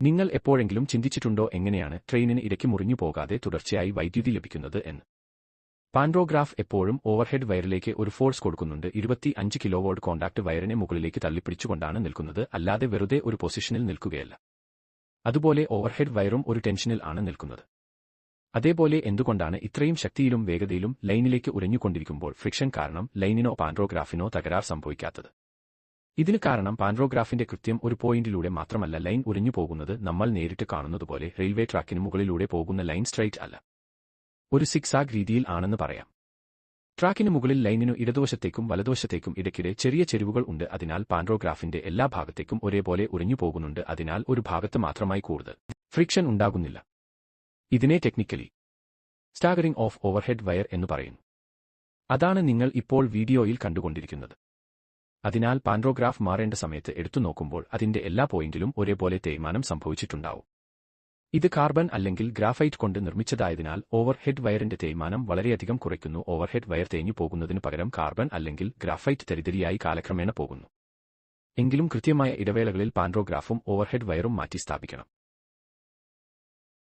നിങ്ങൾ എപ്പോഴെങ്കിലും ചിന്തിച്ചിട്ടുണ്ടോ എങ്ങനെയാണ് ട്രെയിനിന് ഇടയ്ക്ക് മുറിഞ്ഞു പോകാതെ തുടർച്ചയായി വൈദ്യുതി ലഭിക്കുന്നത് എന്ന്? പാൻഡോഗ്രാഫ് എപ്പോഴും ഓവർഹെഡ് വയറിലേക്ക് ഒരു ഫോഴ്സ് കൊടുക്കുന്നുണ്ട്. 25 കിലോവോൾട്ട് കോണ്ടാക്ട് വയറിനെ മുകളിലേക്ക് തള്ളിപ്പിടിച്ചുകൊണ്ടാണ് നിൽക്കുന്നത്, അല്ലാതെ വെറുതെ ഒരു പൊസിഷനിൽ നിൽക്കുകയല്ല. അതുപോലെ ഓവർഹെഡ് വയറും ഒരു ടെൻഷനിൽ ആണ് നിൽക്കുന്നത്. അതേപോലെ എന്തുകൊണ്ടാണ് ഇത്രയും ശക്തിയിലും വേഗതയിലും ലൈനിലേക്ക് ഉരഞ്ഞുകൊണ്ടിരിക്കുമ്പോൾ ഫ്രിക്ഷൻ കാരണം ലൈനിനോ പാൻഡോഗ്രാഫിനോ തകരാർ സംഭവിക്കാത്തത്? ഇതിന് കാരണം പാൻഡോഗ്രാഫിന്റെ കൃത്യം ഒരു പോയിന്റിലൂടെ മാത്രമല്ല ലൈൻ ഉരഞ്ഞു പോകുന്നത്. നമ്മൾ നേരിട്ട് കാണുന്നതുപോലെ റെയിൽവേ ട്രാക്കിന് മുകളിലൂടെ പോകുന്ന ലൈൻ സ്ട്രെയിറ്റ് അല്ല, ഒരു സിക്സാഗ് രീതിയിൽ ആണെന്ന് പറയാം. ട്രാക്കിന് മുകളിൽ ലൈനിനു ഇടതുവശത്തേക്കും വലതുവശത്തേക്കും ഇടയ്ക്കിടെ ചെറിയ ചെരിവുകൾ ഉണ്ട്. അതിനാൽ പാൻഡോഗ്രാഫിന്റെ എല്ലാ ഭാഗത്തേക്കും ഒരേപോലെ ഉരഞ്ഞു പോകുന്നുണ്ട്. അതിനാൽ ഒരു ഭാഗത്ത് മാത്രമായി കൂടുതൽ ഫ്രിക്ഷൻ ഉണ്ടാകുന്നില്ല. ഇതിനെ ടെക്നിക്കലി സ്റ്റാഗറിംഗ് ഓഫ് ഓവർഹെഡ് വയർ എന്ന് പറയുന്നു. അതാണ് നിങ്ങൾ ഇപ്പോൾ വീഡിയോയിൽ കണ്ടുകൊണ്ടിരിക്കുന്നത്. അതിനാൽ പാൻഡോഗ്രാഫ് മാറേണ്ട സമയത്ത് എടുത്തു നോക്കുമ്പോൾ അതിന്റെ എല്ലാ പോയിന്റിലും ഒരേപോലെ തേയ്മാനം സംഭവിച്ചിട്ടുണ്ടാവും. ഇത് കാർബൺ അല്ലെങ്കിൽ ഗ്രാഫൈറ്റ് കൊണ്ട് നിർമ്മിച്ചതായതിനാൽ ഓവർഹെഡ് വയറിന്റെ തേയ്മാനം വളരെയധികം കുറയ്ക്കുന്നു. ഓവർഹെഡ് വയർ തേഞ്ഞു പോകുന്നതിനു പകരം കാർബൺ അല്ലെങ്കിൽ ഗ്രാഫൈറ്റ് തരിതരിയായി കാലക്രമേണ പോകുന്നു. എങ്കിലും കൃത്യമായ ഇടവേളകളിൽ പാൻഡോഗ്രാഫും ഓവർഹെഡ് വയറും മാറ്റി സ്ഥാപിക്കണം.